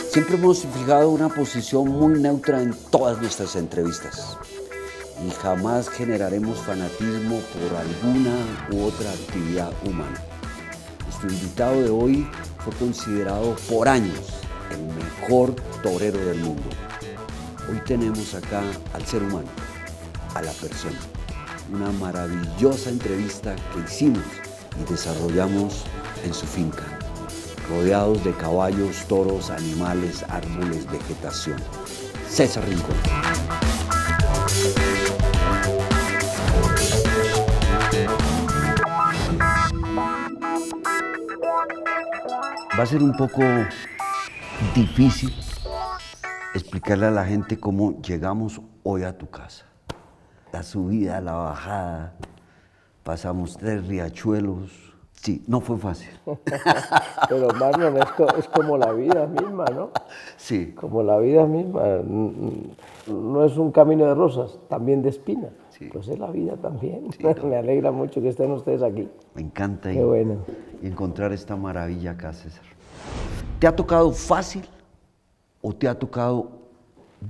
Siempre hemos fijado una posición muy neutra en todas nuestras entrevistas y jamás generaremos fanatismo por alguna u otra actividad humana. Nuestro invitado de hoy fue considerado por años el mejor torero del mundo. Hoy tenemos acá al ser humano, a la persona. Una maravillosa entrevista que hicimos y desarrollamos en su finca, rodeados de caballos, toros, animales, árboles, vegetación. César Rincón. Va a ser un poco difícil explicarle a la gente cómo llegamos hoy a tu casa. La subida, la bajada, pasamos 3 riachuelos. Sí, no fue fácil. Pero Marlon, es como la vida misma, ¿no? Sí. Como la vida misma. No es un camino de rosas, también de espinas. Sí. Pues es la vida también. Sí, no. Me alegra mucho que estén ustedes aquí. Me encanta Qué bueno. y encontrar esta maravilla acá, César. ¿Te ha tocado fácil o te ha tocado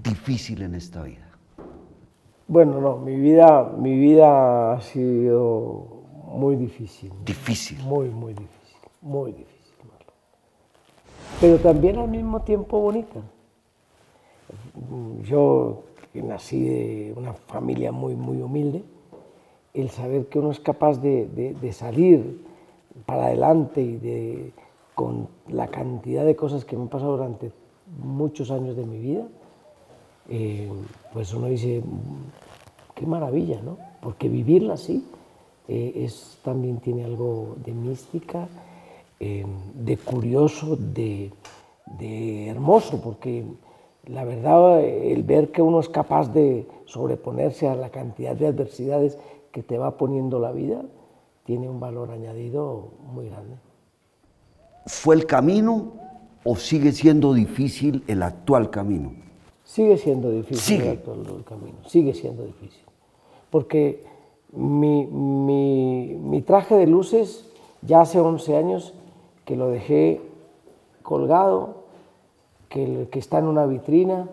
difícil en esta vida? Bueno, no, mi vida ha sido muy difícil. Difícil. Muy difícil, Marlon. Pero también al mismo tiempo bonita. Yo que nací de una familia muy humilde, el saber que uno es capaz de salir para adelante y con la cantidad de cosas que me han pasado durante muchos años de mi vida, pues uno dice, qué maravilla, ¿no? Porque vivirla así también tiene algo de mística, de curioso, de hermoso, porque la verdad, el ver que uno es capaz de sobreponerse a la cantidad de adversidades que te va poniendo la vida, tiene un valor añadido muy grande. ¿Fue el camino o sigue siendo difícil el actual camino? Sigue siendo difícil Sigue. el camino, sigue siendo difícil. Porque mi traje de luces, ya hace 11 años que lo dejé colgado, que está en una vitrina,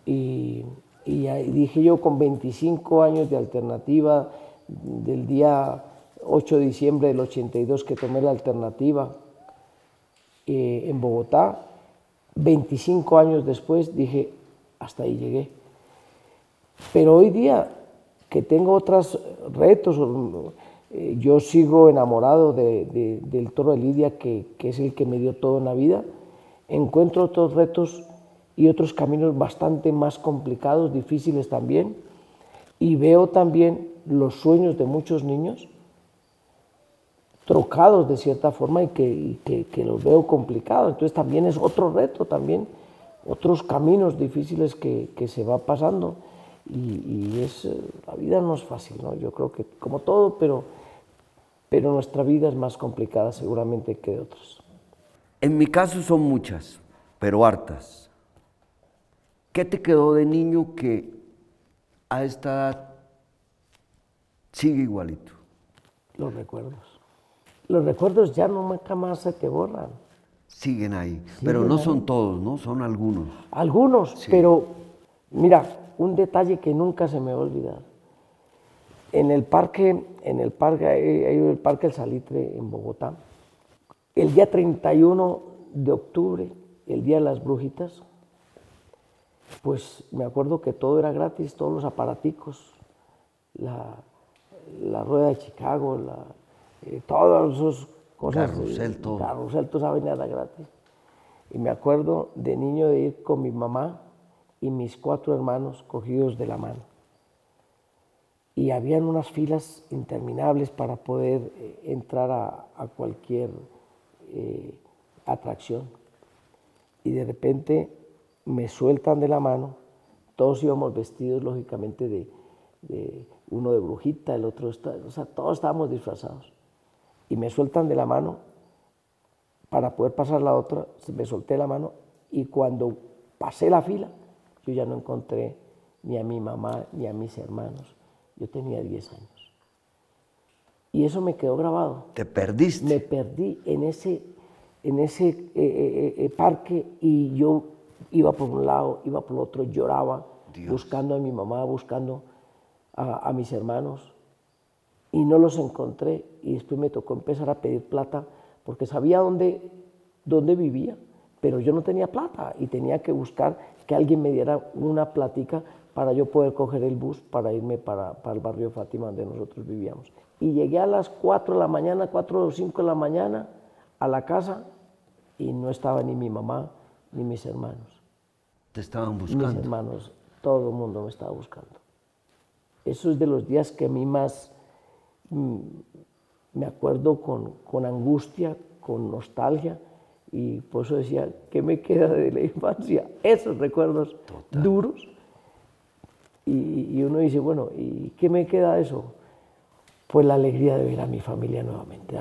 y dije yo, con 25 años de alternativa, del día 8 de diciembre del 82 que tomé la alternativa en Bogotá, 25 años después dije, hasta ahí llegué. Pero hoy día que tengo otros retos, yo sigo enamorado del toro de Lidia, que es el que me dio todo en la vida, encuentro otros retos y otros caminos bastante más complicados, difíciles también, y veo también los sueños de muchos niños trocados de cierta forma y que los veo complicados. Entonces también es otro reto, también otros caminos difíciles que se va pasando, y la vida no es fácil, ¿no? Yo creo que como todo, pero nuestra vida es más complicada seguramente que de otros. En mi caso son muchas, pero hartas. ¿Qué te quedó de niño que a esta edad sigue igualito? Los recuerdos. Los recuerdos ya nunca más se te borran. Siguen ahí, pero no son todos, ¿no? Son algunos. Algunos, Sí. pero mira, un detalle que nunca se me va a olvidar. En el parque El Salitre en Bogotá, el día 31 de octubre, el día de las brujitas, pues me acuerdo que todo era gratis, todos los aparaticos, la rueda de Chicago, todas esas cosas. Carrusel, todo. Carrusel, toda esa vaina era gratis. Y me acuerdo de niño de ir con mi mamá y mis 4 hermanos cogidos de la mano. Y habían unas filas interminables para poder entrar a cualquier atracción. Y de repente me sueltan de la mano, todos íbamos vestidos lógicamente de uno de brujita, el otro, o sea, todos estábamos disfrazados. Y me sueltan de la mano para poder pasar la otra, me solté la mano, y cuando pasé la fila, yo ya no encontré ni a mi mamá ni a mis hermanos. Yo tenía 10 años. Y eso me quedó grabado. ¿Te perdiste? Me perdí en ese parque y yo iba por un lado, iba por el otro, lloraba, Dios. Buscando a mi mamá, buscando a mis hermanos, y no los encontré, y después me tocó empezar a pedir plata, porque sabía dónde vivía, pero yo no tenía plata, y tenía que buscar que alguien me diera una platica para yo poder coger el bus para irme para el barrio Fátima, donde nosotros vivíamos. Y llegué a las 4 de la mañana, 4 o 5 de la mañana, a la casa, y no estaba ni mi mamá ni mis hermanos. ¿Te estaban buscando? Mis hermanos, todo el mundo me estaba buscando. Eso es de los días que a mí más me acuerdo con angustia, con nostalgia, y por eso decía, ¿qué me queda de la infancia? Esos recuerdos duros. Y uno dice, bueno, ¿y qué me queda de eso? Pues la alegría de ver a mi familia nuevamente,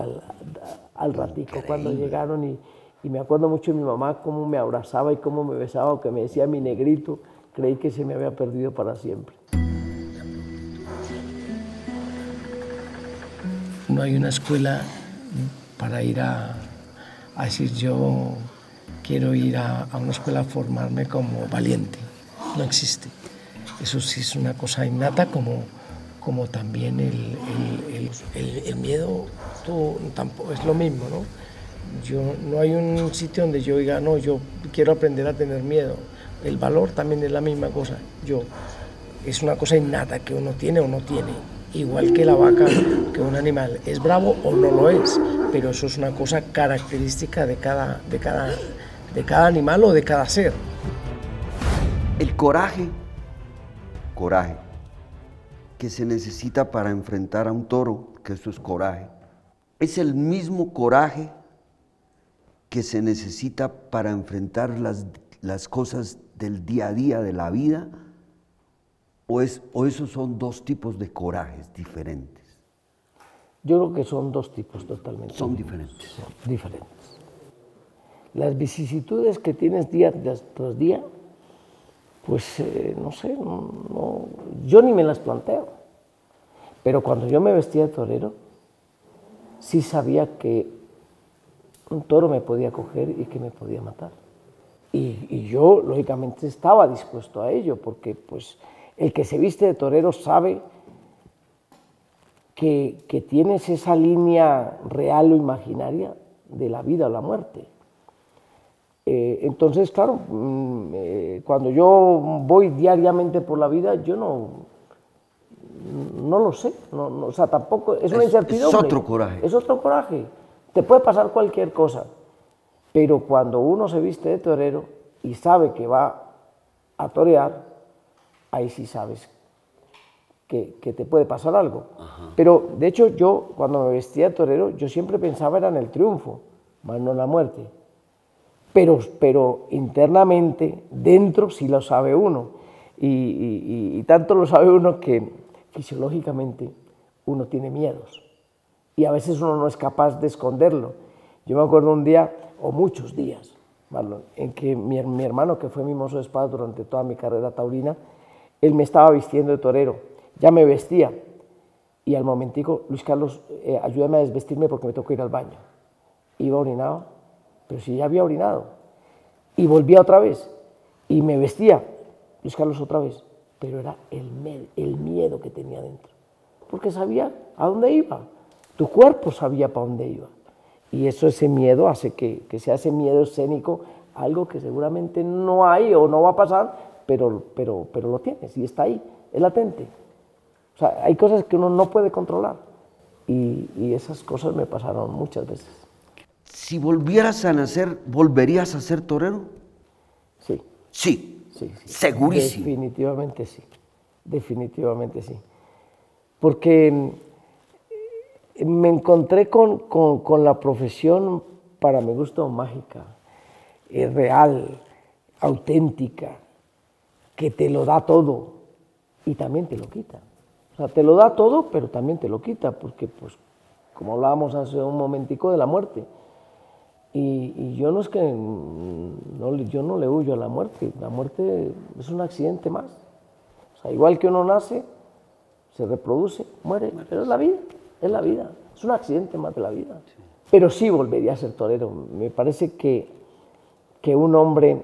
al ratico, cuando llegaron, y me acuerdo mucho de mi mamá, cómo me abrazaba y cómo me besaba, o que me decía mi negrito, creí que se me había perdido para siempre. No hay una escuela para ir a decir yo quiero ir a una escuela a formarme como valiente, no existe. Eso sí es una cosa innata, como también el miedo, tampoco es lo mismo, ¿no? No hay un sitio donde yo diga, no, yo quiero aprender a tener miedo. El valor también es la misma cosa. Es una cosa innata que uno tiene o no tiene, igual que la vaca, que un animal es bravo o no lo es, pero eso es una cosa característica de cada animal o de cada ser. El coraje que se necesita para enfrentar a un toro, que eso es coraje, es el mismo coraje que se necesita para enfrentar las cosas del día a día de la vida, o esos son dos tipos de corajes diferentes. Yo creo que son dos tipos totalmente. Son diferentes. Son diferentes. Las vicisitudes que tienes día tras día, pues no sé, yo ni me las planteo. Pero cuando yo me vestía de torero, sí sabía que un toro me podía coger y que me podía matar. Y yo, lógicamente, estaba dispuesto a ello, porque pues, el que se viste de torero sabe que tienes esa línea real o imaginaria de la vida o la muerte. Entonces, claro, cuando yo voy diariamente por la vida, yo no lo sé, o sea, tampoco, es una incertidumbre. Es otro coraje. Es otro coraje. Te puede pasar cualquier cosa, pero cuando uno se viste de torero y sabe que va a torear, ahí sí sabes que te puede pasar algo. Ajá. Pero, de hecho, yo cuando me vestía de torero, yo siempre pensaba era en el triunfo, más no en la muerte. Pero internamente, dentro, sí lo sabe uno. Y tanto lo sabe uno que fisiológicamente uno tiene miedos. Y a veces uno no es capaz de esconderlo. Yo me acuerdo un día, o muchos días, Marlon, en que mi hermano, que fue mi mozo de espada durante toda mi carrera taurina, él me estaba vistiendo de torero, ya me vestía, y al momentico, Luis Carlos, ayúdame a desvestirme porque me tocó ir al baño. Iba orinado, pero si ya había orinado, y volvía otra vez, y me vestía, Luis Carlos otra vez, pero era el miedo que tenía dentro, porque sabía a dónde iba, tu cuerpo sabía para dónde iba, y ese miedo hace que sea ese miedo escénico, algo que seguramente no hay o no va a pasar, pero lo tienes y está ahí, es latente. O sea, hay cosas que uno no puede controlar, y esas cosas me pasaron muchas veces. Si volvieras a nacer, ¿volverías a ser torero? Sí. Sí. Sí, segurísimo. Definitivamente sí. Porque me encontré con la profesión, para mi gusto, mágica, real, auténtica, que te lo da todo y también te lo quita. O sea, te lo da todo, pero también te lo quita, porque, pues, como hablábamos hace un momentico de la muerte, y yo no es que yo no le huyo a la muerte es un accidente más. O sea, igual que uno nace, se reproduce, muere, pero es la vida. es la vida, es un accidente más de la vida. Sí. Pero sí volvería a ser torero. Me parece que un hombre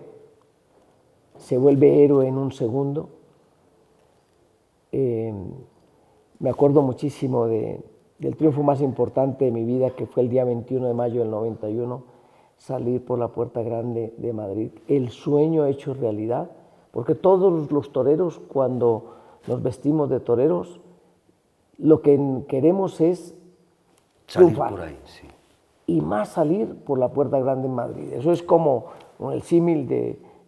se vuelve héroe en un segundo. Me acuerdo muchísimo del triunfo más importante de mi vida, que fue el día 21 de mayo del 91, salir por la Puerta Grande de Madrid. El sueño hecho realidad, porque todos los toreros, cuando nos vestimos de toreros, lo que queremos es salir triunfar. Por ahí, sí. Y más salir por la Puerta Grande en Madrid. Eso es como el símil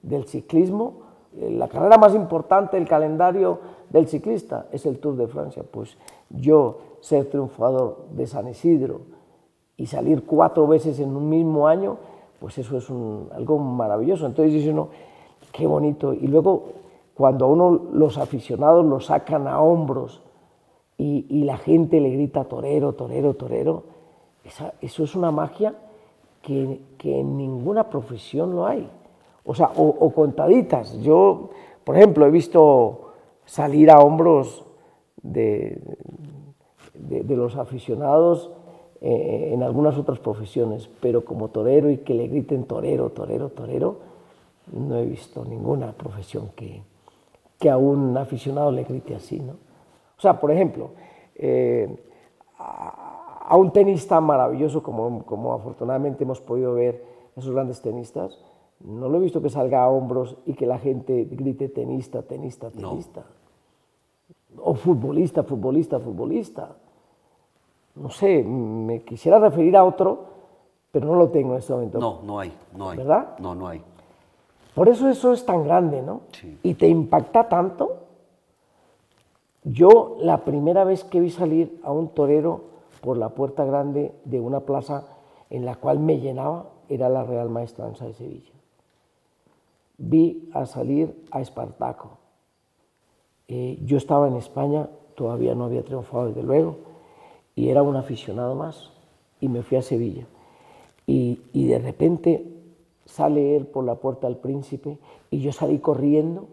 del ciclismo. La carrera más importante del calendario del ciclista es el Tour de Francia. Pues yo ser triunfador de San Isidro y salir 4 veces en un mismo año, pues eso es algo maravilloso. Entonces dice uno, qué bonito. Y luego cuando a uno los aficionados lo sacan a hombros y la gente le grita torero, torero, torero, eso es una magia que en ninguna profesión lo hay. O sea, o contaditas. Yo, por ejemplo, he visto salir a hombros de los aficionados en algunas otras profesiones, pero como torero y que le griten torero, torero, torero, no he visto ninguna profesión que a un aficionado le grite así, ¿no? O sea, por ejemplo, a un tenista maravilloso, como afortunadamente hemos podido ver esos grandes tenistas, no lo he visto que salga a hombros y que la gente grite tenista, tenista, tenista. No. O futbolista, futbolista, futbolista. No sé, me quisiera referir a otro, pero no lo tengo en este momento. No hay. ¿Verdad? No hay. Por eso es tan grande, ¿no? Sí. Y te impacta tanto. Yo la primera vez que vi salir a un torero por la Puerta Grande de una plaza en la cual me llenaba era la Real Maestranza de Sevilla. Vi a salir a Espartaco. Yo estaba en España, todavía no había triunfado desde luego, y era un aficionado más, y me fui a Sevilla. Y de repente sale él por la Puerta del Príncipe, y yo salí corriendo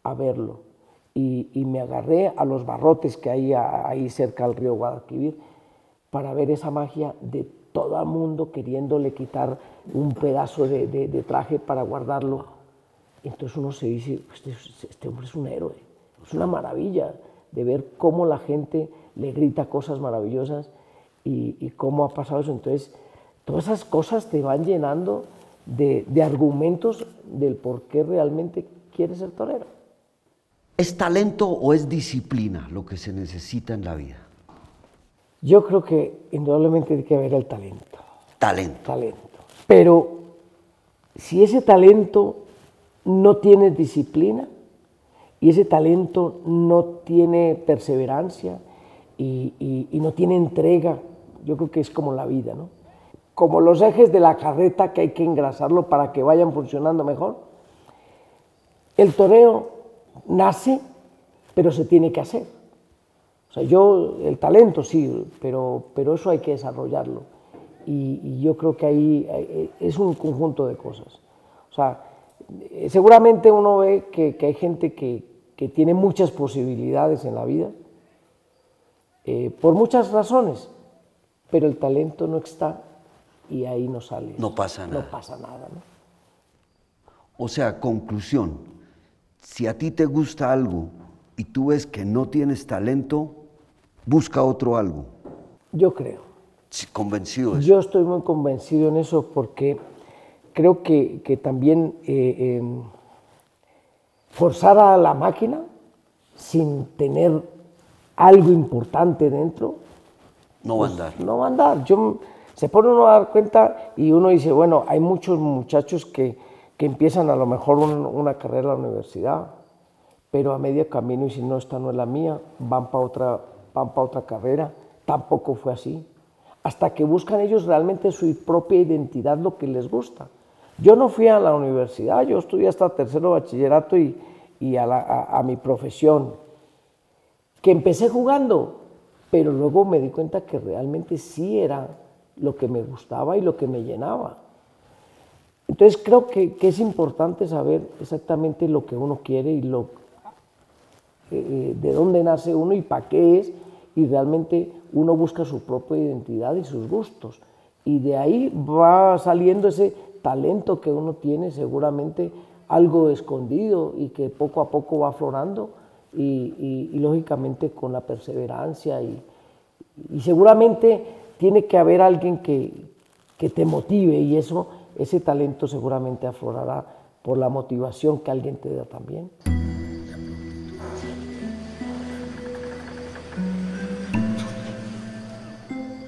a verlo. Y me agarré a los barrotes que hay ahí cerca al río Guadalquivir para ver esa magia de todo el mundo queriéndole quitar un pedazo de traje para guardarlo. Entonces uno se dice, este hombre es un héroe, es una maravilla de ver cómo la gente le grita cosas maravillosas y cómo ha pasado eso. Entonces, todas esas cosas te van llenando de argumentos del por qué realmente quieres ser torero. ¿Es talento o es disciplina lo que se necesita en la vida? Yo creo que indudablemente tiene que haber el talento. Talento. Pero si ese talento no tiene disciplina y ese talento no tiene perseverancia y no tiene entrega, yo creo que es como la vida, ¿no? Como los ejes de la carreta que hay que engrasarlo para que vayan funcionando mejor. El toreo nace, pero se tiene que hacer. O sea, el talento sí, pero eso hay que desarrollarlo. Y yo creo que ahí es un conjunto de cosas. O sea, seguramente uno ve que hay gente que tiene muchas posibilidades en la vida, por muchas razones, pero el talento no está y ahí no sale. No pasa nada. No pasa nada, ¿no? O sea, conclusión, si a ti te gusta algo y tú ves que no tienes talento, busca otro algo. Yo creo. Sí, convencido de eso. Yo estoy muy convencido en eso porque creo que también forzar a la máquina sin tener algo importante dentro, no va a andar. No va a andar. Se pone uno a dar cuenta y uno dice, bueno, hay muchos muchachos que empiezan a lo mejor una carrera en la universidad, pero a medio camino dicen, no, esta no es la mía, van para otra carrera. Tampoco fue así. Hasta que buscan ellos realmente su propia identidad, lo que les gusta. Yo no fui a la universidad, yo estudié hasta tercero bachillerato y a mi profesión, que empecé jugando, pero luego me di cuenta que realmente sí era lo que me gustaba y lo que me llenaba. Entonces creo que es importante saber exactamente lo que uno quiere y de dónde nace uno y para qué es y realmente uno busca su propia identidad y sus gustos. Y de ahí va saliendo ese talento que uno tiene, seguramente algo escondido y que poco a poco va aflorando y lógicamente con la perseverancia y seguramente tiene que haber alguien que te motive y ese talento seguramente aflorará por la motivación que alguien te da también.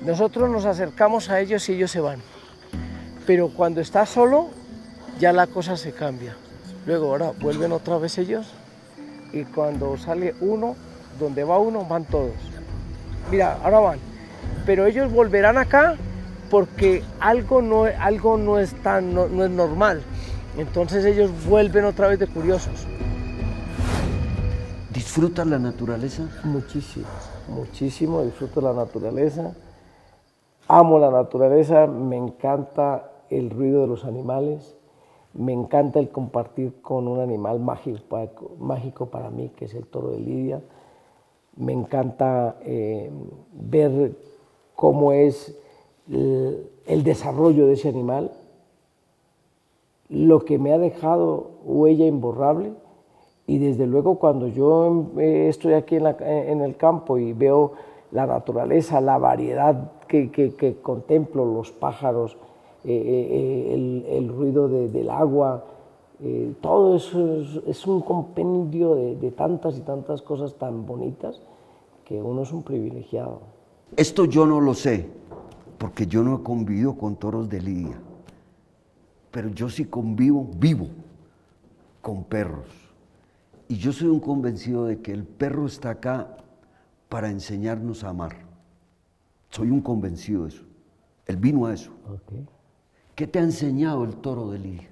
Nosotros nos acercamos a ellos y ellos se van, pero cuando estás solo ya la cosa se cambia. Luego ahora vuelven otra vez ellos y cuando sale uno, donde va uno van todos. Mira, ahora van, pero ellos volverán acá porque algo no es normal. Entonces ellos vuelven otra vez de curiosos. ¿Disfrutas la naturaleza? Muchísimo, muchísimo disfruto la naturaleza. Amo la naturaleza, me encanta el ruido de los animales, me encanta el compartir con un animal mágico para mí, que es el toro de Lidia. Me encanta ver cómo es el desarrollo de ese animal, lo que me ha dejado huella imborrable, y desde luego cuando yo estoy aquí en el campo y veo la naturaleza, la variedad que contemplo, los pájaros, el ruido del agua, todo eso es un compendio de tantas y tantas cosas tan bonitas que uno es un privilegiado. Esto yo no lo sé, porque yo no he convivido con toros de lidia, pero yo sí vivo con perros. Y yo soy un convencido de que el perro está acá para enseñarnos a amar. Soy un convencido de eso. Él vino a eso. Okay. ¿Qué te ha enseñado el toro de lidia?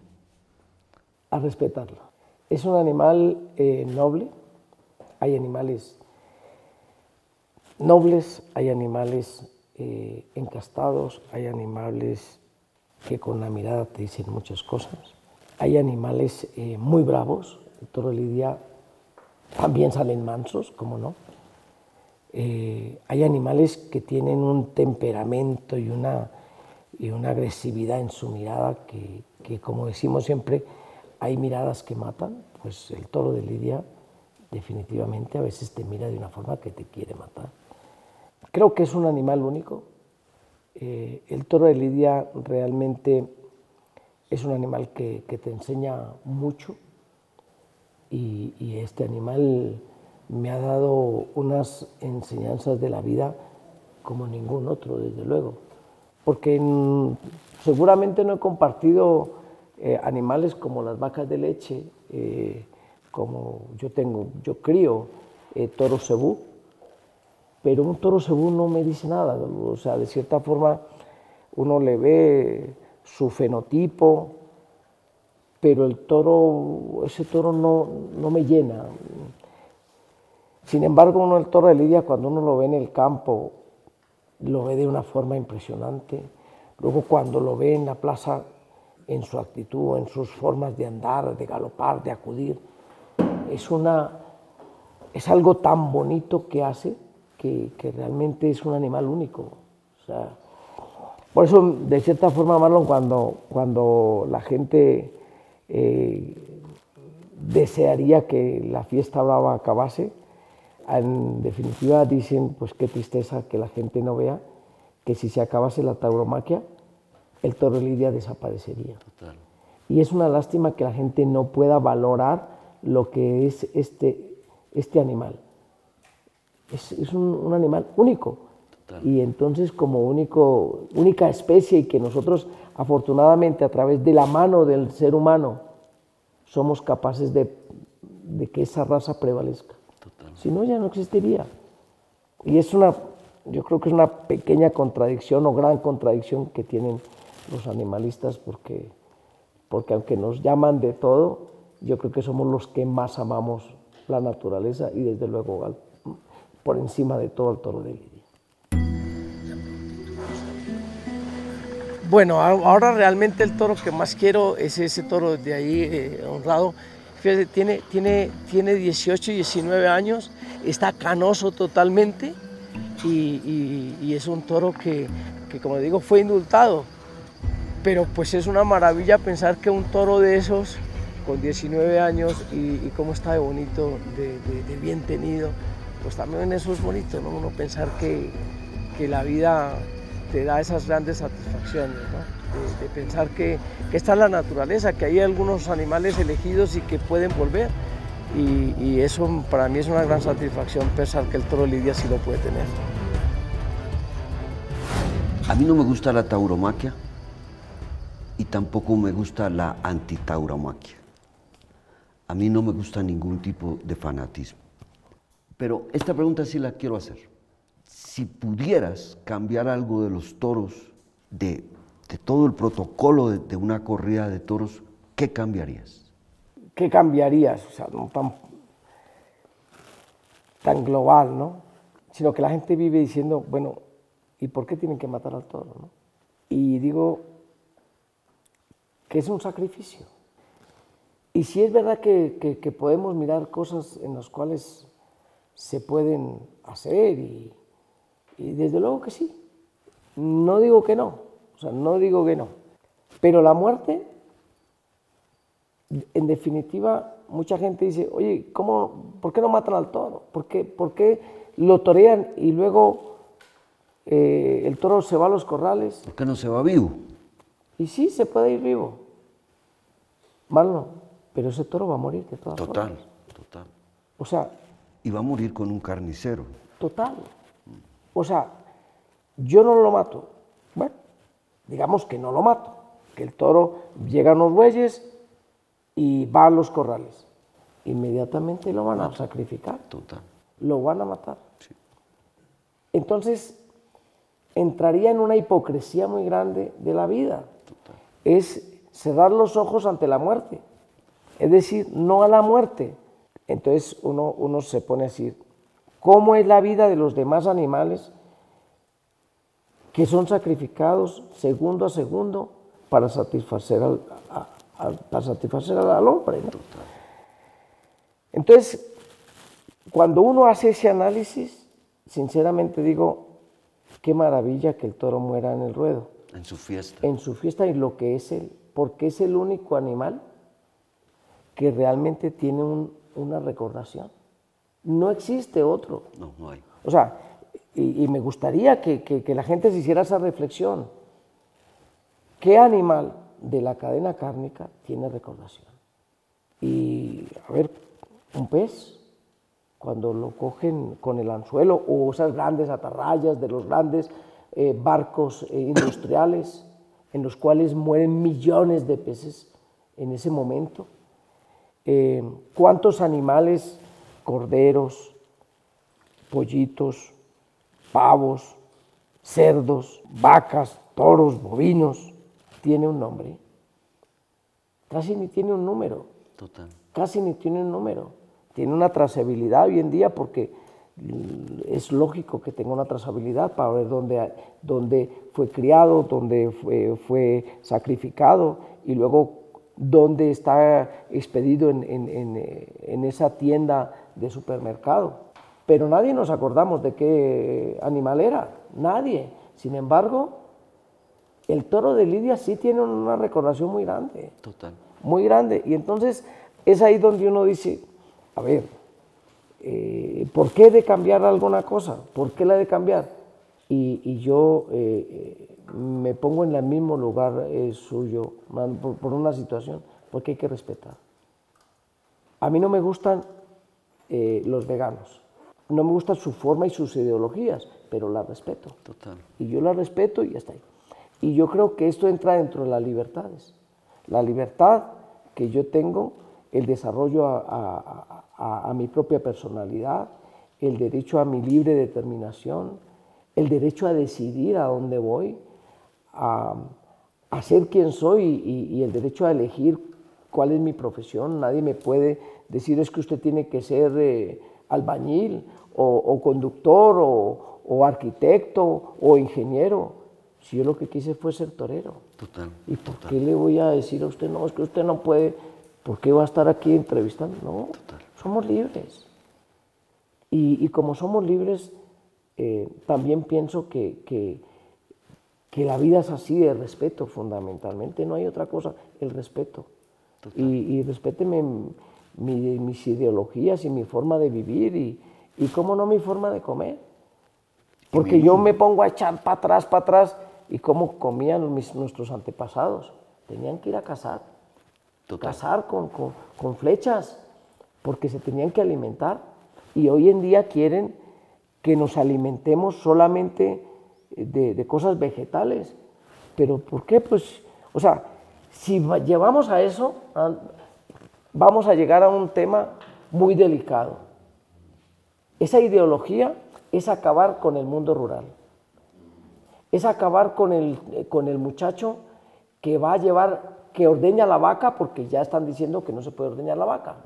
A respetarlo. Es un animal noble. Hay animales nobles, hay animales encastados, hay animales que con la mirada te dicen muchas cosas. Hay animales muy bravos. El toro de lidia también salen mansos, ¿cómo no? Hay animales que tienen un temperamento y una agresividad en su mirada que, como decimos siempre, hay miradas que matan. Pues el toro de lidia definitivamente a veces te mira de una forma que te quiere matar. Creo que es un animal único. El toro de lidia realmente es un animal que te enseña mucho y este animal me ha dado unas enseñanzas de la vida como ningún otro, desde luego. Porque seguramente no he compartido animales como las vacas de leche, como yo crío toros cebú, pero un toro cebú no me dice nada. O sea, de cierta forma uno le ve su fenotipo, pero ese toro no me llena. Sin embargo, el toro de lidia, cuando uno lo ve en el campo, lo ve de una forma impresionante. Luego cuando lo ve en la plaza, en su actitud, en sus formas de andar, de galopar, de acudir, es algo tan bonito que hace que realmente es un animal único. O sea, por eso, de cierta forma, Marlon, cuando la gente desearía que la fiesta brava acabase, en definitiva dicen, pues qué tristeza que la gente no vea que si se acabase la tauromaquia, el toro de lidia desaparecería. Total. Y es una lástima que la gente no pueda valorar lo que es este animal. Es un animal único. Total. Y entonces como única especie, y que nosotros afortunadamente a través de la mano del ser humano somos capaces de que esa raza prevalezca. Total. Si no, ya no existiría. Y yo creo que es una pequeña contradicción o gran contradicción que tienen los animalistas, porque aunque nos llaman de todo, yo creo que somos los que más amamos la naturaleza y desde luego por encima de todo al toro de lidia. Bueno, ahora realmente el toro que más quiero es ese toro de ahí honrado. Fíjate, tiene 18, 19 años, está canoso totalmente, y es un toro que, como digo, fue indultado. Pero pues es una maravilla pensar que un toro de esos, con 19 años y cómo está de bonito, de bien tenido, pues también eso es bonito, ¿no? Uno pensar que la vida te da esas grandes satisfacciones, ¿no? De pensar que esta es la naturaleza, que hay algunos animales elegidos y que pueden volver. Y eso para mí es una gran satisfacción pensar que el toro de Lidia sí lo puede tener. A mí no me gusta la tauromaquia y tampoco me gusta la antitauromaquia. A mí no me gusta ningún tipo de fanatismo. Pero esta pregunta sí la quiero hacer. Si pudieras cambiar algo de los toros, de todo el protocolo de una corrida de toros, ¿qué cambiarías? ¿Qué cambiarías? O sea, no tan global, ¿no? Sino que la gente vive diciendo, bueno, ¿y por qué tienen que matar al toro, no? Y digo que es un sacrificio. Y si es verdad que podemos mirar cosas en las cuales se pueden hacer y desde luego que sí. No digo que no, o sea, no digo que no. Pero la muerte, en definitiva, mucha gente dice, oye, ¿por qué no matan al toro? ¿Por qué lo torean y luego el toro se va a los corrales? ¿Por qué no se va vivo? Y sí, se puede ir vivo. Mal no, pero ese toro va a morir de todas formas. Total. O sea... Y va a morir con un carnicero. Total. O sea, yo no lo mato. Bueno, digamos que no lo mato. Que el toro llega a unos bueyes y va a los corrales. Inmediatamente lo van a sacrificar. Total. Lo van a matar. Sí. Entonces, entraría en una hipocresía muy grande de la vida. Total. Es cerrar los ojos ante la muerte. Es decir, no a la muerte. Entonces uno se pone a decir, ¿cómo es la vida de los demás animales que son sacrificados segundo a segundo para satisfacer al hombre, ¿no? Entonces, cuando uno hace ese análisis, sinceramente digo, qué maravilla que el toro muera en el ruedo. En su fiesta. En su fiesta y lo que es él, porque es el único animal que realmente tiene una recordación. No existe otro. No hay. O sea, y me gustaría que la gente se hiciera esa reflexión. ¿Qué animal de la cadena cárnica tiene recordación? Y, a ver, un pez, cuando lo cogen con el anzuelo, o esas grandes atarrayas de los grandes barcos industriales, en los cuales mueren millones de peces en ese momento. ¿Cuántos animales, corderos, pollitos, pavos, cerdos, vacas, toros, bovinos, tiene un nombre? Casi ni tiene un número. Total. Casi ni tiene un número. Tiene una trazabilidad hoy en día porque es lógico que tenga una trazabilidad para ver dónde fue criado, dónde fue sacrificado y luego dónde está expedido en esa tienda de supermercado. Pero nadie nos acordamos de qué animal era, nadie. Sin embargo, el toro de Lidia sí tiene una recordación muy grande. Total. Muy grande. Y entonces es ahí donde uno dice, a ver, ¿por qué he de cambiar alguna cosa? ¿Por qué la he de cambiar? Y yo me pongo en el mismo lugar suyo por una situación, porque hay que respetar. A mí no me gustan los veganos, no me gusta su forma y sus ideologías, pero las respeto. Total. Y yo las respeto y ya está ahí. Y yo creo que esto entra dentro de las libertades. La libertad que yo tengo, el desarrollo a mi propia personalidad, el derecho a mi libre determinación, el derecho a decidir a dónde voy, a ser quien soy y el derecho a elegir cuál es mi profesión. Nadie me puede decir es que usted tiene que ser albañil o conductor o arquitecto o ingeniero. Si yo lo que quise fue ser torero. Total. ¿Y por qué le voy a decir a usted, no, es que usted no puede, ¿por qué va a estar aquí entrevistando? No, Total. somos libres. Y como somos libres, también pienso que la vida es así, de respeto fundamentalmente, no hay otra cosa, el respeto. Y respéteme mis ideologías y mi forma de vivir y cómo no mi forma de comer. Porque yo me pongo a echar para atrás, y cómo comían nuestros antepasados. Tenían que ir a cazar, cazar con flechas, porque se tenían que alimentar. Y hoy en día quieren que nos alimentemos solamente de cosas vegetales. ¿Pero por qué? Pues, o sea, si llevamos a eso, vamos a llegar a un tema muy delicado. Esa ideología es acabar con el mundo rural. Es acabar con el muchacho que va a llevar, que ordeña la vaca, porque ya están diciendo que no se puede ordeñar la vaca.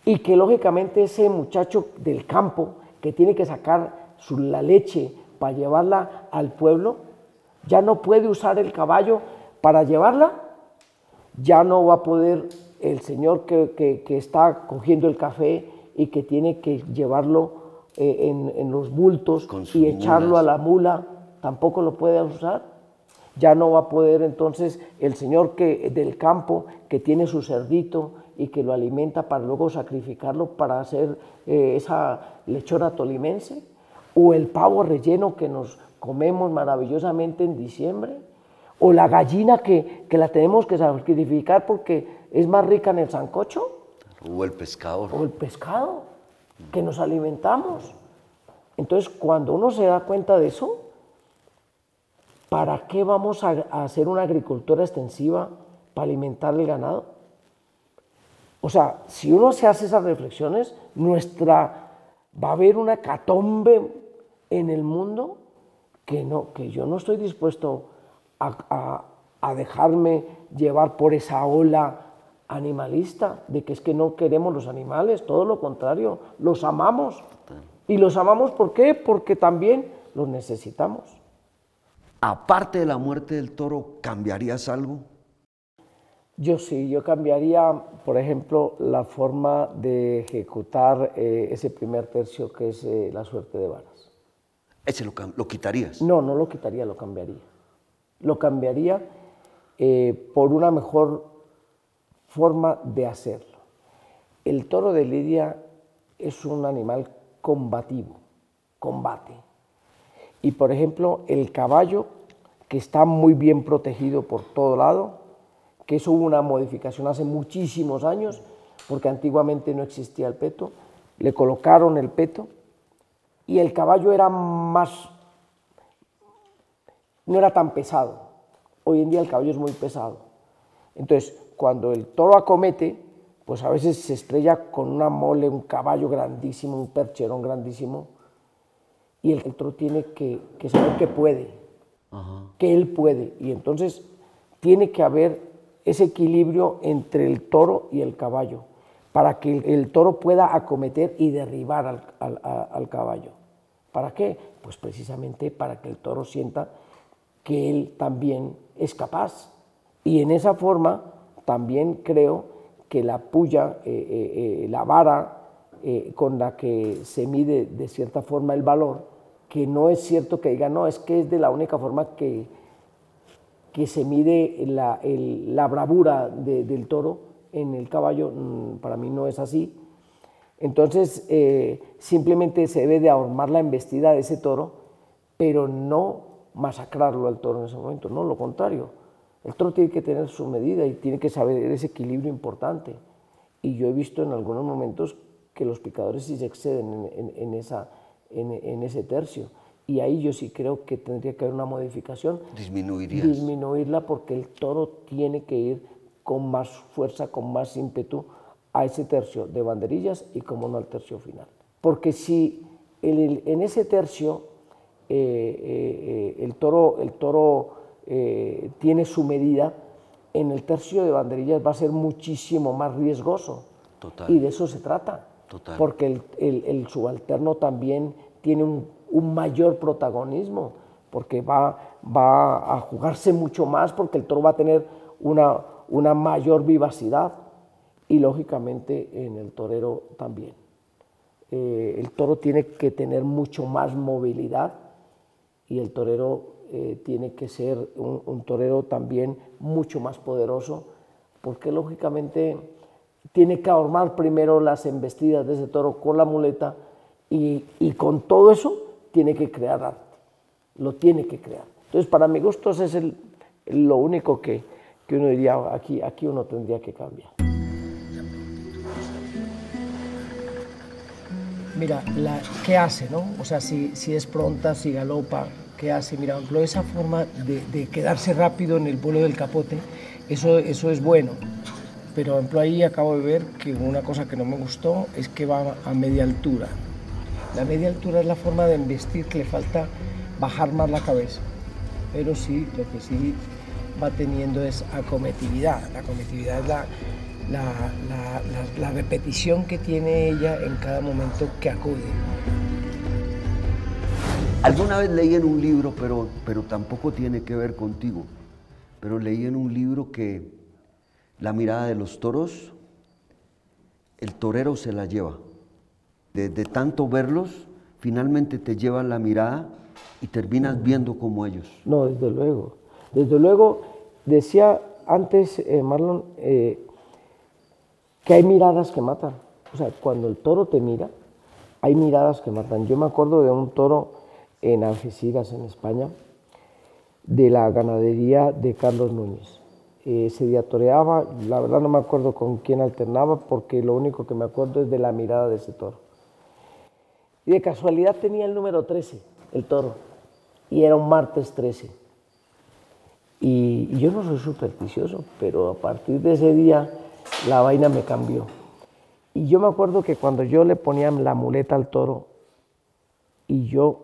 Y que lógicamente ese muchacho del campo que tiene que sacar la leche para llevarla al pueblo, ya no puede usar el caballo para llevarla, ya no va a poder el señor que está cogiendo el café y que tiene que llevarlo en los bultos y echarlo a la mula, tampoco lo puede usar. Ya no va a poder entonces el señor del campo que tiene su cerdito y que lo alimenta para luego sacrificarlo para hacer esa lechona tolimense, o el pavo relleno que nos comemos maravillosamente en diciembre, o la gallina que la tenemos que sacrificar porque es más rica en el sancocho. O el pescado. O el pescado, que nos alimentamos. Entonces, cuando uno se da cuenta de eso, ¿para qué vamos a hacer una agricultura extensiva para alimentar el ganado? O sea, si uno se hace esas reflexiones, va a haber una hecatombe en el mundo que yo no estoy dispuesto a dejarme llevar por esa ola animalista, de que es que no queremos los animales, todo lo contrario, los amamos. Y los amamos, ¿por qué? Porque también los necesitamos. Aparte de la muerte del toro, ¿cambiarías algo? Yo sí, yo cambiaría, por ejemplo, la forma de ejecutar ese primer tercio que es la suerte de varas. ¿Ese lo quitarías? No, no lo quitaría, lo cambiaría. Lo cambiaría por una mejor forma de hacerlo. El toro de Lidia es un animal combativo, combate. Y por ejemplo, el caballo, que está muy bien protegido por todo lado, que eso hubo una modificación hace muchísimos años, porque antiguamente no existía el peto, le colocaron el peto y el caballo no era tan pesado. Hoy en día el caballo es muy pesado. Entonces, cuando el toro acomete, pues a veces se estrella con una mole, un caballo grandísimo, un percherón grandísimo, y el toro tiene que saber que puede, que él puede, y entonces tiene que haber ese equilibrio entre el toro y el caballo, para que el toro pueda acometer y derribar al caballo. ¿Para qué? Pues precisamente para que el toro sienta que él también es capaz. Y en esa forma también creo que la puya, la vara con la que se mide de cierta forma el valor, que no es cierto que diga, no, es que es de la única forma que se mide la bravura del toro en el caballo, para mí no es así. Entonces, simplemente se debe de ahormar la embestida de ese toro, pero no masacrarlo al toro en ese momento, no, lo contrario. El toro tiene que tener su medida y tiene que saber ese equilibrio importante. Y yo he visto en algunos momentos que los picadores sí se exceden en ese tercio. Y ahí yo sí creo que tendría que haber una modificación. Disminuirla, porque el toro tiene que ir con más fuerza, con más ímpetu a ese tercio de banderillas y como no al tercio final. Porque si en ese tercio el toro tiene su medida, en el tercio de banderillas va a ser muchísimo más riesgoso. Total. Y de eso se trata. Total. Porque el subalterno también tiene un mayor protagonismo, porque va a jugarse mucho más, porque el toro va a tener una mayor vivacidad, y lógicamente en el torero también. El toro tiene que tener mucho más movilidad y el torero tiene que ser un torero también mucho más poderoso, porque lógicamente tiene que armar primero las embestidas de ese toro con la muleta y con todo eso tiene que crear arte, lo tiene que crear. Entonces, para mi gusto, ese es lo único que uno diría, aquí uno tendría que cambiar. Mira, ¿qué hace, no? O sea, si es pronta, si galopa, ¿qué hace? Mira, por ejemplo, esa forma de quedarse rápido en el vuelo del capote, eso es bueno. Pero, por ejemplo, ahí acabo de ver que una cosa que no me gustó es que va a media altura. La media altura es la forma de embestir que le falta bajar más la cabeza. Pero sí, lo que sí va teniendo es acometividad. La acometividad es la repetición que tiene ella en cada momento que acude. Alguna vez leí en un libro, pero tampoco tiene que ver contigo, pero leí en un libro que la mirada de los toros, el torero se la lleva. De tanto verlos, finalmente te lleva la mirada y terminas viendo como ellos. No, desde luego. Desde luego, decía antes Marlon, que hay miradas que matan. O sea, cuando el toro te mira, hay miradas que matan. Yo me acuerdo de un toro en Algeciras, en España, de la ganadería de Carlos Núñez. Ese día toreaba, la verdad no me acuerdo con quién alternaba, porque lo único que me acuerdo es de la mirada de ese toro. Y de casualidad tenía el número 13, el toro, y era un martes 13. Y yo no soy supersticioso, pero a partir de ese día la vaina me cambió. Y yo me acuerdo que cuando yo le ponía la muleta al toro y yo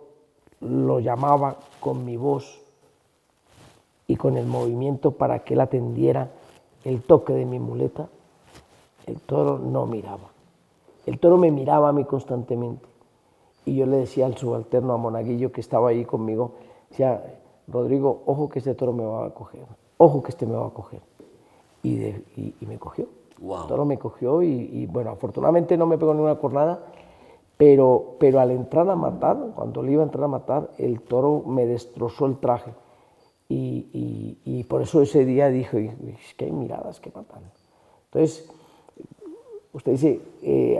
lo llamaba con mi voz y con el movimiento para que él atendiera el toque de mi muleta, el toro no miraba. El toro me miraba a mí constantemente. Y yo le decía al subalterno, a Monaguillo, que estaba ahí conmigo, decía, Rodrigo, ojo que este toro me va a coger, ojo que este me va a coger. Y me cogió. Wow. El toro me cogió y bueno, afortunadamente no me pegó ninguna cornada, pero al entrar a matar, cuando le iba a entrar a matar, el toro me destrozó el traje. Y por eso ese día dije, es que hay miradas que matan. Entonces, usted dice,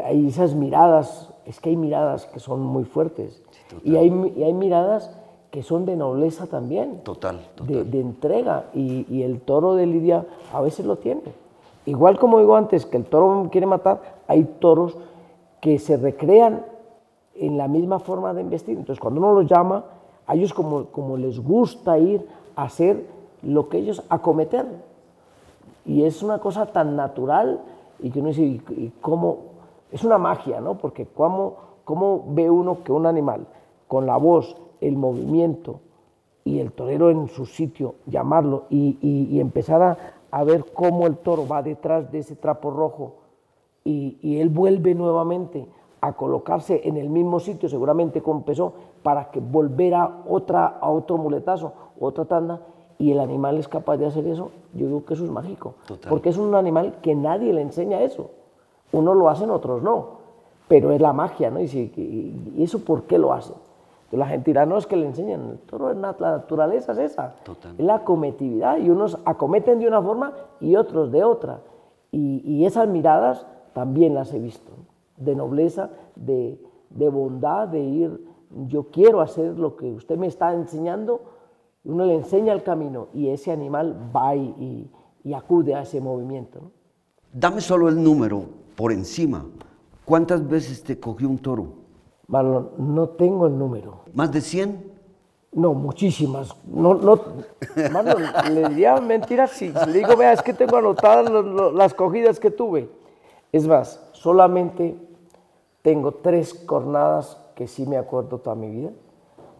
hay esas miradas, es que hay miradas que son muy fuertes. Sí, y hay miradas que son de nobleza también. Total. De entrega. Y el toro de Lidia a veces lo tiene. Igual como digo antes, que el toro quiere matar, hay toros que se recrean en la misma forma de embestir. Entonces, cuando uno los llama, a ellos como les gusta ir a hacer lo que ellos acometer. Y es una cosa tan natural y que uno dice, ¿y cómo? Es una magia, ¿no? Porque ¿cómo ve uno que un animal con la voz, el movimiento y el torero en su sitio, llamarlo y empezar a ver cómo el toro va detrás de ese trapo rojo y él vuelve nuevamente a colocarse en el mismo sitio, seguramente con peso, para que volviera a otro muletazo, otra tanda, y el animal es capaz de hacer eso? Yo digo que eso es mágico. Total. Porque es un animal que nadie le enseña eso. Unos lo hacen, otros no, pero es la magia, ¿no? ¿Y eso por qué lo hacen? Entonces la gente dirá, no, es que le enseñan, el toro, la naturaleza es esa. Total. Es la acometividad, y unos acometen de una forma y otros de otra. Y esas miradas también las he visto, de nobleza, de bondad, de ir, yo quiero hacer lo que usted me está enseñando. Uno le enseña el camino y ese animal va y acude a ese movimiento, ¿no? Dame solo el número por encima. ¿Cuántas veces te cogió un toro? Marlon, no tengo el número. ¿Más de 100? No, muchísimas. Marlon, le diría mentiras si le digo, vea, es que tengo anotadas las cogidas que tuve. Es más, solamente tengo 3 cornadas que sí me acuerdo toda mi vida.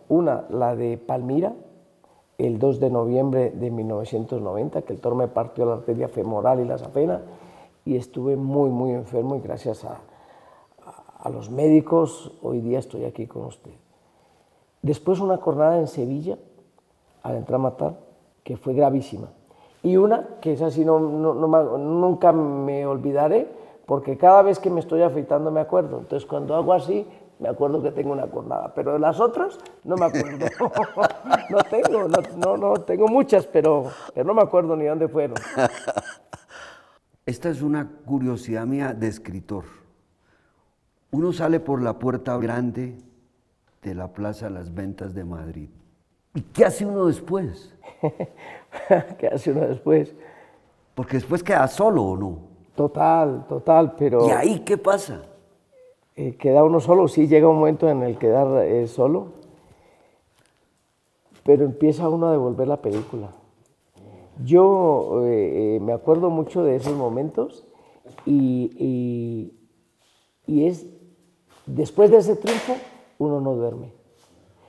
Una, la de Palmira, el 2 de noviembre de 1990, que el toro me partió la arteria femoral y la safena, y estuve muy, muy enfermo, y gracias a los médicos, hoy día estoy aquí con usted. Después una cornada en Sevilla, al entrar a matar, que fue gravísima. Y una, que es así, nunca me olvidaré, porque cada vez que me estoy afeitando me acuerdo. Entonces, cuando hago así, me acuerdo que tengo una cornada, pero de las otras no me acuerdo. No tengo muchas, pero no me acuerdo ni dónde fueron. Esta es una curiosidad mía de escritor. Uno sale por la puerta grande de la Plaza de las Ventas de Madrid. ¿Y qué hace uno después? ¿Qué hace uno después? Porque después queda solo, ¿o no? Total, pero... ¿Y ahí qué pasa? Queda uno solo, sí, llega un momento en el quedar solo, pero empieza uno a devolver la película. Yo me acuerdo mucho de esos momentos y es, después de ese triunfo, uno no duerme,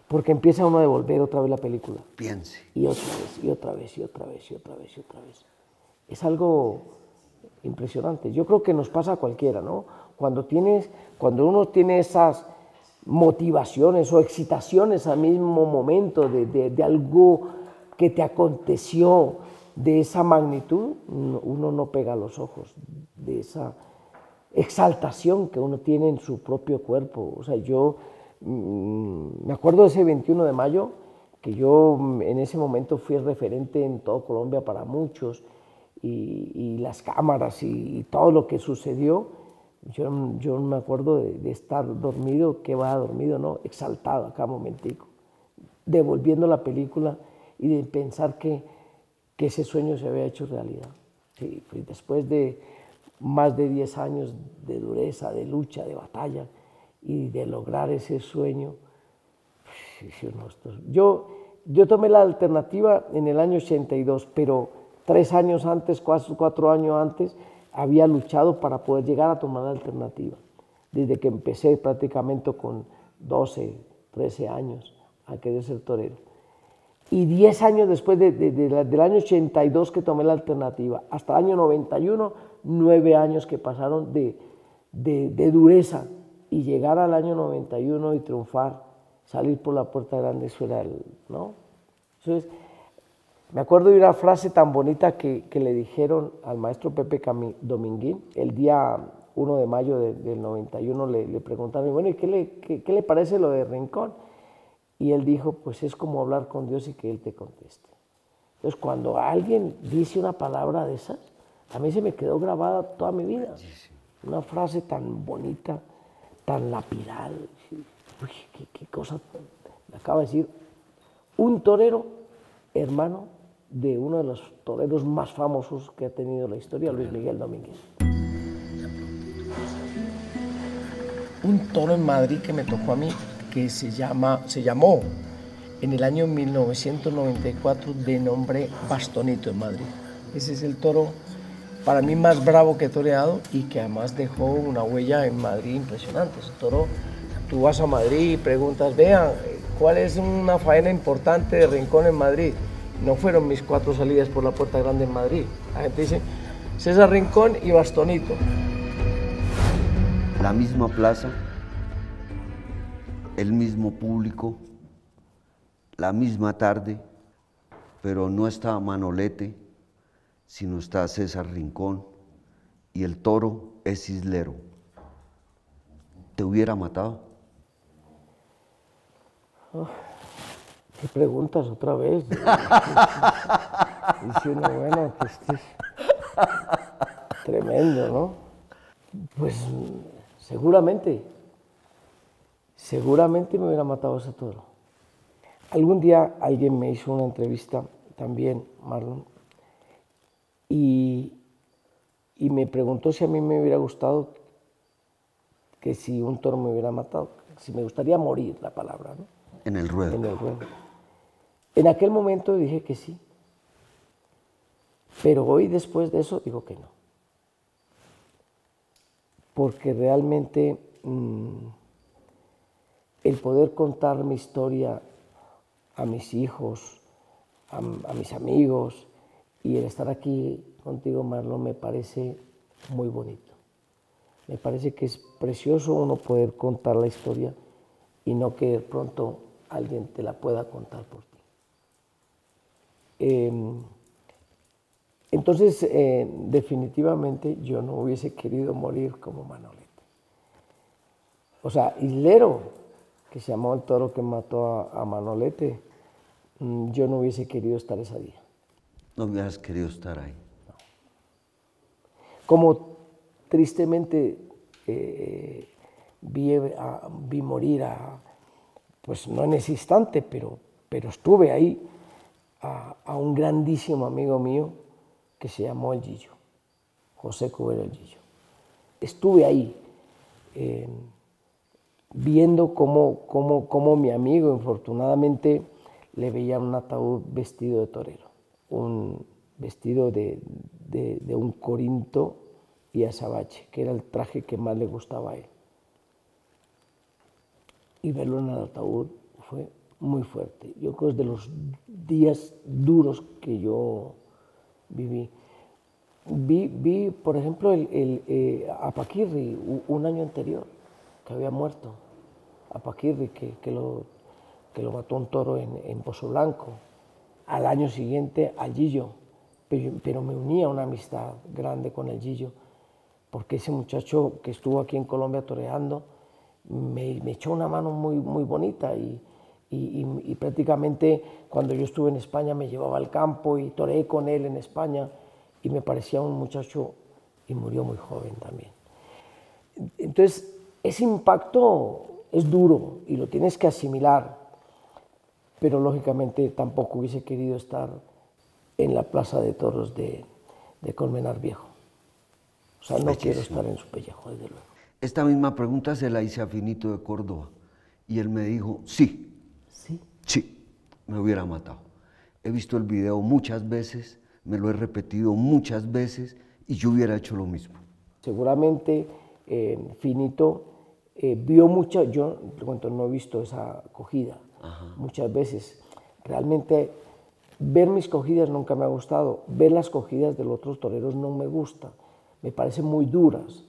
porque empieza uno a devolver otra vez la película. Piense. Y otra vez, y otra vez, y otra vez, y otra vez, y otra vez. Es algo impresionante. Yo creo que nos pasa a cualquiera, ¿no? Cuando uno tiene esas motivaciones o excitaciones al mismo momento de algo que te aconteció de esa magnitud, uno no pega los ojos de esa exaltación que uno tiene en su propio cuerpo. O sea, yo me acuerdo de ese 21 de mayo, que yo en ese momento fui el referente en todo Colombia para muchos, y las cámaras y todo lo que sucedió. Yo me acuerdo de estar dormido, que va dormido, ¿no? Exaltado a cada momentico, devolviendo la película y de pensar que ese sueño se había hecho realidad. Sí, pues después de más de 10 años de dureza, de lucha, de batalla y de lograr ese sueño. Yo tomé la alternativa en el año 82, pero 3 años antes, 4 años antes, había luchado para poder llegar a tomar la alternativa. Desde que empecé prácticamente con 12, 13 años a querer ser torero. Y 10 años después del año 82 que tomé la alternativa, hasta el año 91, 9 años que pasaron de dureza, y llegar al año 91 y triunfar, salir por la puerta grande, eso era ¿no? Entonces, me acuerdo de una frase tan bonita que le dijeron al maestro Pepe Dominguín el día 1 de mayo del 91, le preguntaron, bueno, ¿y qué le parece lo de Rincón? Y él dijo, pues es como hablar con Dios y que Él te conteste. Entonces, cuando alguien dice una palabra de esas, a mí se me quedó grabada toda mi vida. Una frase tan bonita, tan lapiral. Uy, qué cosa me acaba de decir un torero, hermano de uno de los toreros más famosos que ha tenido la historia, Luis Miguel Domínguez. Un toro en Madrid que me tocó a mí, que se llamó en el año 1994 de nombre Bastonito en Madrid. Ese es el toro para mí más bravo que he toreado y que además dejó una huella en Madrid impresionante. Ese toro, tú vas a Madrid y preguntas, vean, ¿cuál es una faena importante de Rincón en Madrid? No fueron mis 4 salidas por la Puerta Grande en Madrid. La gente dice, César Rincón y Bastonito. La misma plaza, el mismo público, la misma tarde, pero no está Manolete, sino está César Rincón, y el toro es Islero. ¿Te hubiera matado? Oh, ¿qué preguntas otra vez? Dice uno, bueno, que esto es tremendo, ¿no? Pues seguramente me hubiera matado ese toro. Algún día alguien me hizo una entrevista también, Marlon, y me preguntó si a mí me hubiera gustado que si un toro me hubiera matado, si me gustaría morir, la palabra, ¿no? En el ruedo. En el ruedo. En aquel momento dije que sí, pero hoy después de eso digo que no. Porque realmente el poder contar mi historia a mis hijos, a mis amigos, y el estar aquí contigo, Marlon, me parece muy bonito. Me parece que es precioso uno poder contar la historia y no que de pronto alguien te la pueda contar por ti. Entonces, definitivamente yo no hubiese querido morir como Manolete. O sea, Islero, que se llamó el toro que mató a Manolete, yo no hubiese querido estar ese día. No hubieras querido estar ahí. Como tristemente vi morir pues no en ese instante, pero estuve ahí, a un grandísimo amigo mío que se llamó El Gillo, José Cubero El Gillo. Estuve ahí viendo cómo mi amigo, infortunadamente, le veía un ataúd vestido de torero, un vestido de un corinto y azabache, que era el traje que más le gustaba a él. Y verlo en el ataúd fue muy fuerte. Yo creo que es de los días duros que yo viví. Vi, por ejemplo, a Paquirri un año anterior, que había muerto. A Paquirri, que lo mató un toro en Pozo Blanco. Al año siguiente, al Gillo. Pero me unía una amistad grande con el Gillo, porque ese muchacho que estuvo aquí en Colombia toreando me echó una mano muy bonita y prácticamente cuando yo estuve en España me llevaba al campo y toreé con él en España y me parecía un muchacho y murió muy joven también. Entonces, ese impacto es duro y lo tienes que asimilar, pero lógicamente tampoco hubiese querido estar en la plaza de toros de Colmenar Viejo. O sea, no quiero estar en su pellejo, desde luego. Esta misma pregunta se la hice a Finito de Córdoba y él me dijo, sí, me hubiera matado. He visto el video muchas veces, me lo he repetido muchas veces y yo hubiera hecho lo mismo. Seguramente Finito vio mucho, yo no he visto esa cogida muchas veces. Realmente ver mis cogidas nunca me ha gustado, ver las cogidas de los otros toreros no me gusta, me parecen muy duras.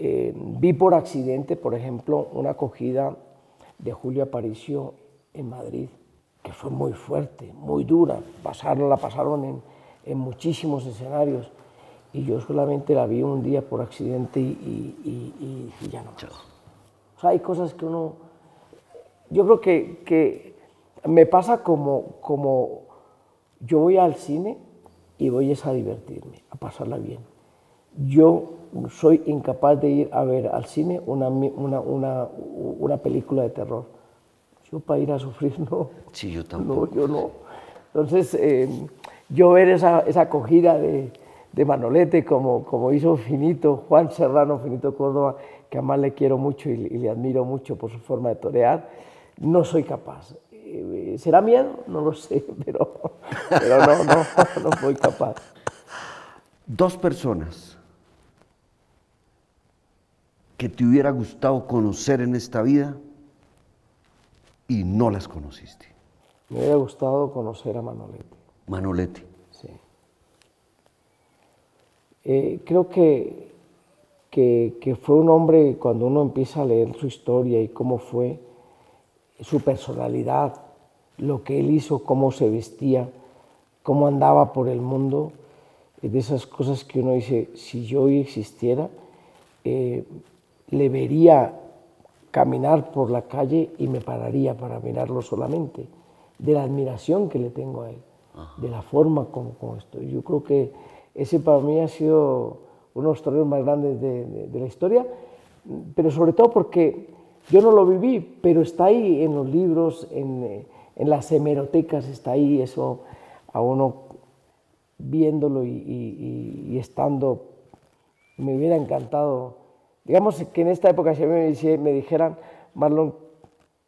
Vi por accidente, por ejemplo, una cogida de Julio Aparicio en Madrid, que fue muy fuerte, muy dura. La pasaron en muchísimos escenarios y yo solamente la vi un día por accidente y ya no más. O sea, hay cosas que uno... Yo creo que me pasa como yo voy al cine y voy a divertirme, a pasarla bien. Yo soy incapaz de ir a ver al cine una película de terror. Yo para ir a sufrir no. Sí, yo tampoco. No, yo no. Entonces, yo ver esa acogida de Manolete como hizo Finito, Juan Serrano, Finito Córdoba, que además le quiero mucho y le admiro mucho por su forma de torear, no soy capaz. ¿Será miedo? No lo sé, pero no soy capaz. Dos personas que te hubiera gustado conocer en esta vida y no las conociste. Me hubiera gustado conocer a Manolete. Manolete. Sí. Creo que fue un hombre, cuando uno empieza a leer su historia y cómo fue, su personalidad, lo que él hizo, cómo se vestía, cómo andaba por el mundo, de esas cosas que uno dice, si yo hoy existiera, le vería caminar por la calle y me pararía para mirarlo solamente, de la admiración que le tengo a él, de la forma como estoy. Yo creo que ese para mí ha sido uno de los toreros más grandes de la historia, pero sobre todo porque yo no lo viví, pero está ahí en los libros, en las hemerotecas, está ahí eso a uno viéndolo y estando. Me hubiera encantado, digamos que en esta época si me dijeran, Marlon,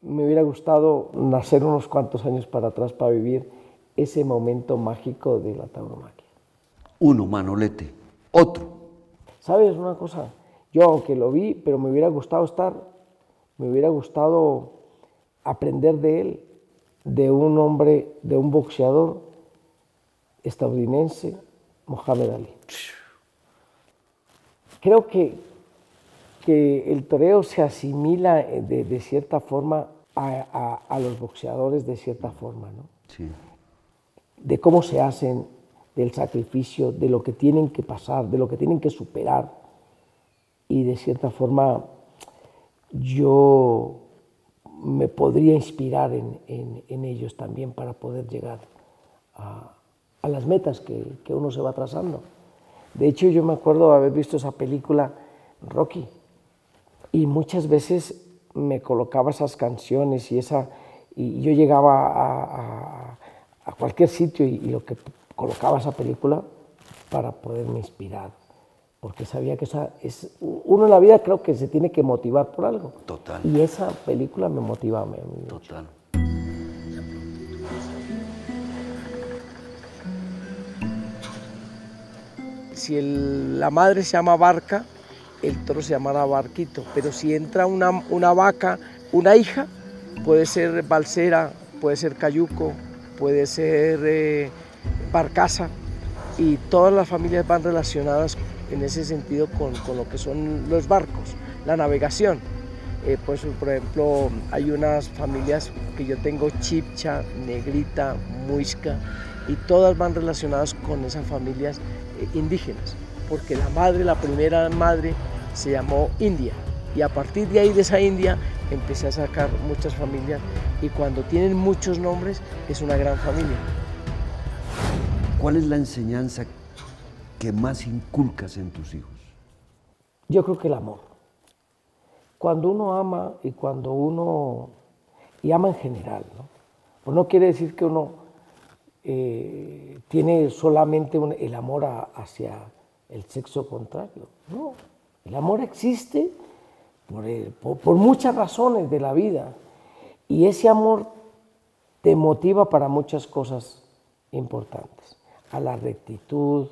me hubiera gustado nacer unos cuantos años para atrás para vivir ese momento mágico de la tauromaquia. Uno, Manolete. Otro. ¿Sabes una cosa? Yo aunque lo vi, pero me hubiera gustado aprender de él, de un hombre, de un boxeador estadounidense, Muhammad Ali. Creo que el toreo se asimila de cierta forma a los boxeadores de cierta forma, ¿no? Sí. De cómo se hacen, del sacrificio, de lo que tienen que pasar, de lo que tienen que superar. Y de cierta forma yo me podría inspirar en ellos también para poder llegar a las metas que uno se va trazando. De hecho, yo me acuerdo haber visto esa película Rocky y muchas veces me colocaba esas canciones y yo llegaba a cualquier sitio y lo que colocaba esa película para poderme inspirar, porque sabía que uno en la vida creo que se tiene que motivar por algo. Total. Y esa película me motivaba a mí. Total. Si la madre se llama Barca, el toro se llamará Barquito, pero si entra una vaca, una hija, puede ser Balsera, puede ser Cayuco, puede ser Barcaza, y todas las familias van relacionadas en ese sentido con lo que son los barcos, la navegación. Pues, por ejemplo, hay unas familias que yo tengo, Chibcha, Negrita, Muisca, y todas van relacionadas con esas familias indígenas, porque la primera madre se llamó India, y a partir de ahí, de esa India, empecé a sacar muchas familias, y cuando tienen muchos nombres es una gran familia. ¿Cuál es la enseñanza que más inculcas en tus hijos? Yo creo que el amor. Cuando uno ama y ama en general, ¿no? Pues no quiere decir que uno tiene solamente el amor hacia el sexo contrario. No, el amor existe por muchas razones de la vida, y ese amor te motiva para muchas cosas importantes, a la rectitud,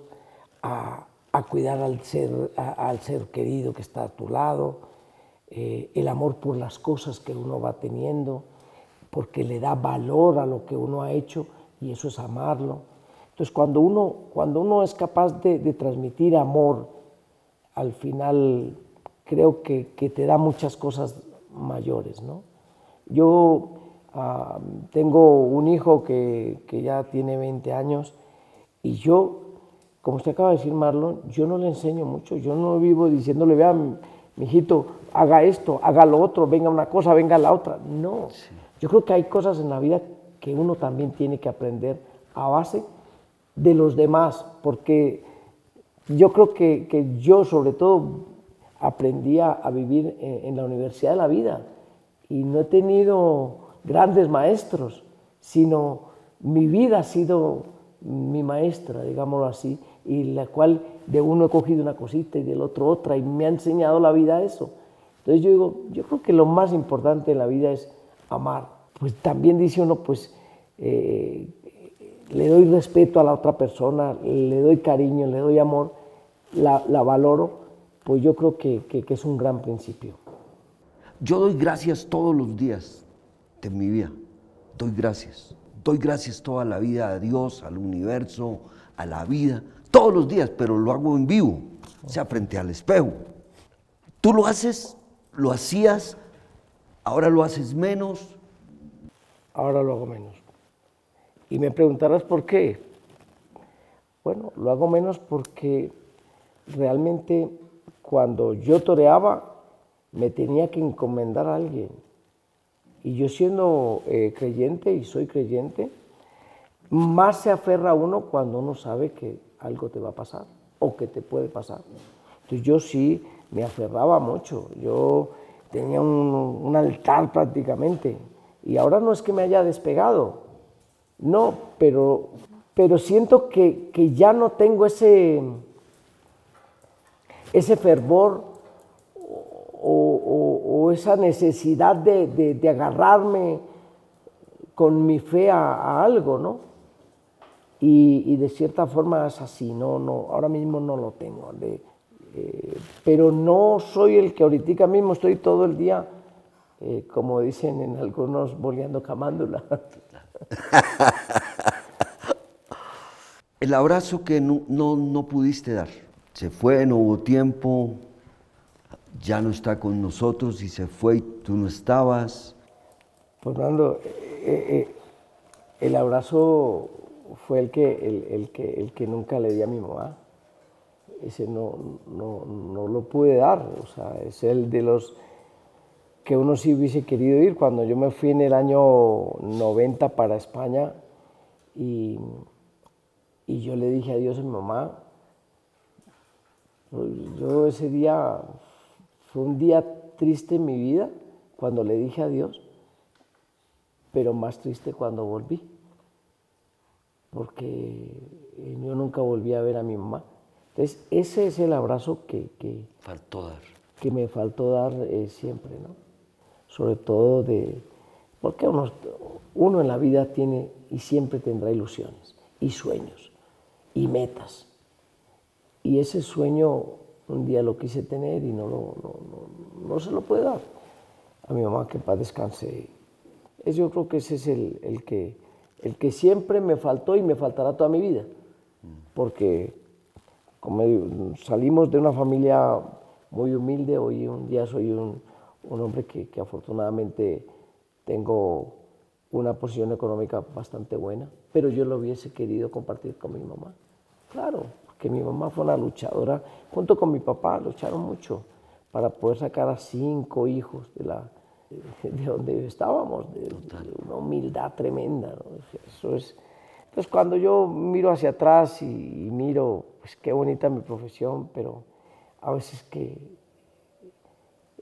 a cuidar al ser querido que está a tu lado, el amor por las cosas que uno va teniendo, porque le da valor a lo que uno ha hecho, y eso es amarlo. Entonces, cuando uno es capaz de transmitir amor, al final creo que te da muchas cosas mayores, ¿no? Yo tengo un hijo que ya tiene 20 años, y yo, como usted acaba de decir, Marlon, yo no le enseño mucho, yo no vivo diciéndole, vea, mi hijito, haga esto, haga lo otro, venga una cosa, venga la otra. No, sí. Yo creo que hay cosas en la vida que uno también tiene que aprender a base de los demás, porque yo creo que yo sobre todo aprendí a vivir en la universidad de la vida, y no he tenido grandes maestros, sino mi vida ha sido mi maestra, digámoslo así, y la cual de uno he cogido una cosita y del otro otra, y me ha enseñado la vida eso. Entonces yo digo, yo creo que lo más importante en la vida es amar. Pues también dice uno, pues le doy respeto a la otra persona, le doy cariño, le doy amor, la valoro, pues yo creo que es un gran principio. Yo doy gracias todos los días de mi vida, doy gracias. Doy gracias toda la vida a Dios, al universo, a la vida, todos los días, pero lo hago en vivo, o sea, frente al espejo. ¿Tú lo haces? ¿Lo hacías? ¿Ahora lo haces menos? Ahora lo hago menos. Y me preguntarás por qué. Bueno, lo hago menos porque realmente cuando yo toreaba me tenía que encomendar a alguien. Y yo siendo creyente, y soy creyente, más se aferra a uno cuando uno sabe que algo te va a pasar o que te puede pasar. Entonces yo sí me aferraba mucho, yo tenía un altar prácticamente, y ahora no es que me haya despegado, no, pero siento que ya no tengo ese fervor o esa necesidad de agarrarme con mi fe a algo, ¿no? Y de cierta forma es así, no, ahora mismo no lo tengo. Pero no soy el que ahorita mismo estoy todo el día, como dicen en algunos, boleando camándula. El abrazo que no pudiste dar, se fue, no hubo tiempo, ya no está con nosotros y se fue y tú no estabas. Pues Fernando, el abrazo fue el que nunca le di a mi mamá. Ese no lo pude dar, o sea, es el de los que uno sí hubiese querido ir. Cuando yo me fui en el año 90 para España y yo le dije adiós a mi mamá, yo ese día fue un día triste en mi vida cuando le dije adiós, pero más triste cuando volví, porque yo nunca volví a ver a mi mamá. Entonces, ese es el abrazo que me faltó dar siempre, ¿no? Sobre todo porque uno en la vida tiene y siempre tendrá ilusiones y sueños y metas. Y ese sueño un día lo quise tener y no se lo puede dar a mi mamá, que en paz descanse. Yo creo que ese es el que siempre me faltó y me faltará toda mi vida, porque como digo, salimos de una familia muy humilde. Hoy un día soy un hombre que afortunadamente tengo una posición económica bastante buena, pero yo lo hubiese querido compartir con mi mamá. Claro, porque mi mamá fue una luchadora, junto con mi papá, lucharon mucho para poder sacar a 5 hijos de donde estábamos, de una humildad tremenda, ¿no? Eso es. Entonces, cuando yo miro hacia atrás y miro, pues qué bonita mi profesión, pero a veces que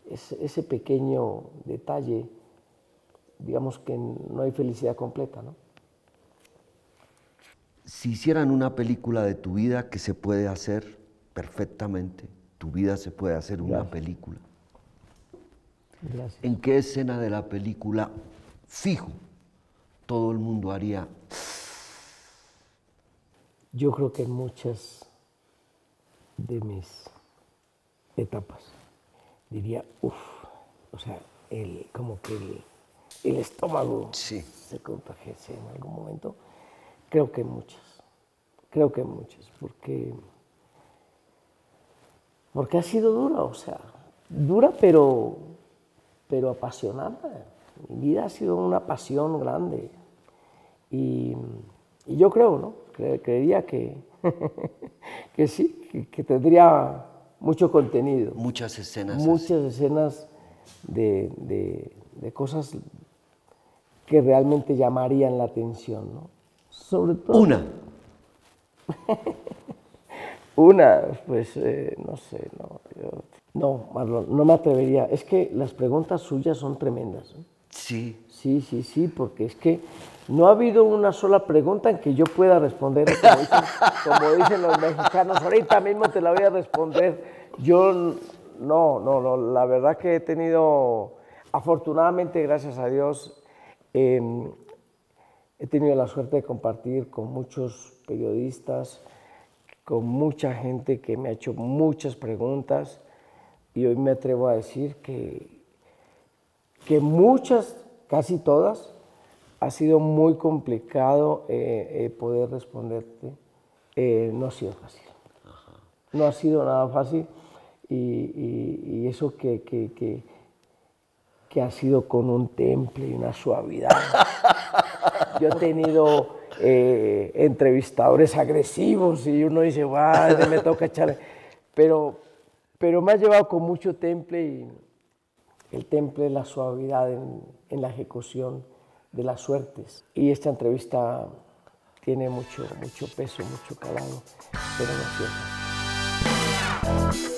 ese pequeño detalle, digamos que no hay felicidad completa, ¿no? Si hicieran una película de tu vida, que se puede hacer perfectamente, tu vida se puede hacer una película. Gracias. ¿En qué escena de la película, fijo, todo el mundo haría? Yo creo que en muchas de mis etapas diría, o sea, como que el estómago Sí. se contagiase en algún momento. Creo que muchas, porque ha sido dura, o sea, dura pero apasionada. Mi vida ha sido una pasión grande y yo creo, ¿no? Creería que sí, que tendría mucho contenido. Muchas escenas. Muchas escenas de cosas que realmente llamarían la atención, ¿no? Sobre todo. Una, pues no sé, no, Marlon, no me atrevería. Es que las preguntas suyas son tremendas, ¿eh? Sí. Sí, porque es que no ha habido una sola pregunta en que yo pueda responder, como dicen los mexicanos. Ahorita mismo te la voy a responder. Yo no, la verdad que he tenido, afortunadamente, gracias a Dios, he tenido la suerte de compartir con muchos periodistas, con mucha gente que me ha hecho muchas preguntas, y hoy me atrevo a decir que muchas, casi todas, ha sido muy complicado poder responderte. No ha sido fácil. No ha sido nada fácil, y eso que ha sido con un temple y una suavidad. Yo he tenido entrevistadores agresivos y uno dice, guau, me toca echar. Pero me ha llevado con mucho temple, y el temple es la suavidad en la ejecución de las suertes. Y esta entrevista tiene mucho peso, mucho calado, pero no es cierto.